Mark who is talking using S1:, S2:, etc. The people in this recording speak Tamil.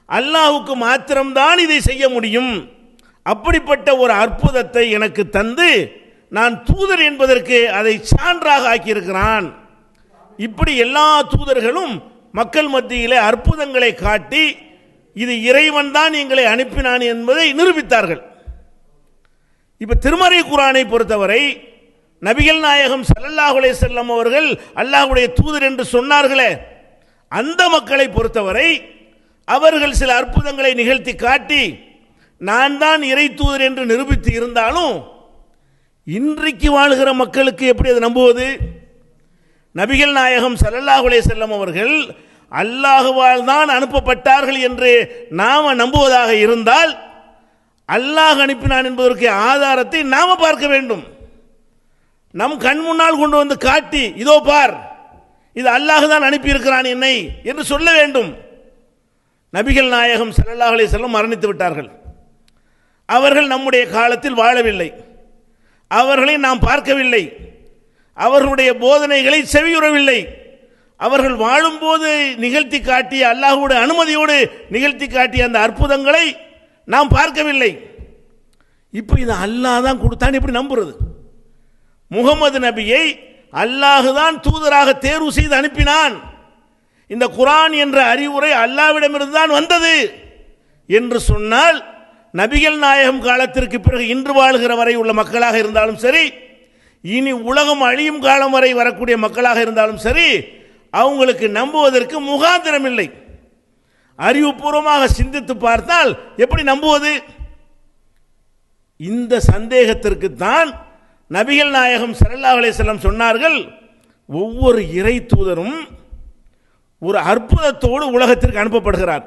S1: அல்லாஹ்வுக்கு மாத்திரம்தான் இதை செய்ய முடியும். அப்படிப்பட்ட ஒரு அற்புதத்தை எனக்கு தந்து நான் தூதர் என்பதற்கு அதை சான்றாக ஆக்கியிருக்கிறான். இப்படி எல்லா தூதர்களும் மக்கள் மத்தியிலே அற்புதங்களை காட்டி இது இறைவன் தான் எங்களை அனுப்பினான் என்பதை நிரூபித்தார்கள். இப்ப திருமறை குர்ஆனை பொறுத்தவரை நபிகள் நாயகம் ஸல்லல்லாஹு அலைஹி வஸல்லம் அவர்கள் அல்லாஹ்வுடைய தூதர் என்று சொன்னார்களே, அந்த மக்களை பொறுத்தவரை அவர்கள் சில அற்புதங்களை நிகழ்த்தி காட்டி நான் தான் இறை தூதர் என்று நிரூபித்து இருந்தாலும் இன்றைக்கு வாழ்கிற மக்களுக்கு எப்படி அதை நம்புவது? நபிகள் நாயகம் ஸல்லல்லாஹு அலைஹி வஸல்லம் அவர்கள் அல்லாஹ்வால் தான் அனுப்பப்பட்டார்கள் என்று நாம நம்புவதாக இருந்தால் அல்லாஹ் அனுப்பினான் என்பதற்கு ஆதாரத்தை நாம பார்க்க வேண்டும். நம் கண் முன்னால் கொண்டு வந்து காட்டி இதோ பார், இது அல்லாஹ் தான் அனுப்பியிருக்கிறான் என்னை என்று சொல்ல வேண்டும். நபிகள் நாயகம் ஸல்லல்லாஹு அலைஹி வஸல்லம் மரணித்து விட்டார்கள். அவர்கள் நம்முடைய காலத்தில் வாழவில்லை. அவர்களை நாம் பார்க்கவில்லை. அவர்களுடைய போதனைகளை செவியுறவில்லை. அவர்கள் வாழும்போது நிகழ்த்தி காட்டிய அல்லாஹ்வுடைய அனுமதியோடு நிகழ்த்தி காட்டிய அந்த அற்புதங்களை நாம் பார்க்கவில்லை. இப்போ இது அல்லாஹ் தான் கொடுத்தான் எப்படி நம்புறது? முகமது நபியை அல்லாஹ் தான் தூதராக தேர்வு செய்து அனுப்பினான். இந்த குர்ஆன் என்ற அறிவுரை அல்லாஹ்விடமிருந்து தான் வந்தது என்று சொன்னால் நபிகள் நாயகம் காலத்திற்கு பிறகு இன்று வாழ்கிற வரை உள்ள மக்களாக இருந்தாலும் சரி, இனி உலகம் அழியும் காலம் வரை வரக்கூடிய மக்களாக இருந்தாலும் சரி, அவங்களுக்கு நம்புவதற்கு முகாந்திரம் இல்லை. அறிவுபூர்வமாக சிந்தித்து பார்த்தால் எப்படி நம்புவது? இந்த சந்தேகத்திற்கு தான் நபிகள் நாயகம் ஸல்லல்லாஹு அலைஹி வஸல்லம் சொன்னார்கள், ஒவ்வொரு இறை தூதரும் ஒரு அற்புதத்தோடு உலகத்திற்கு அனுப்பப்படுகிறார்.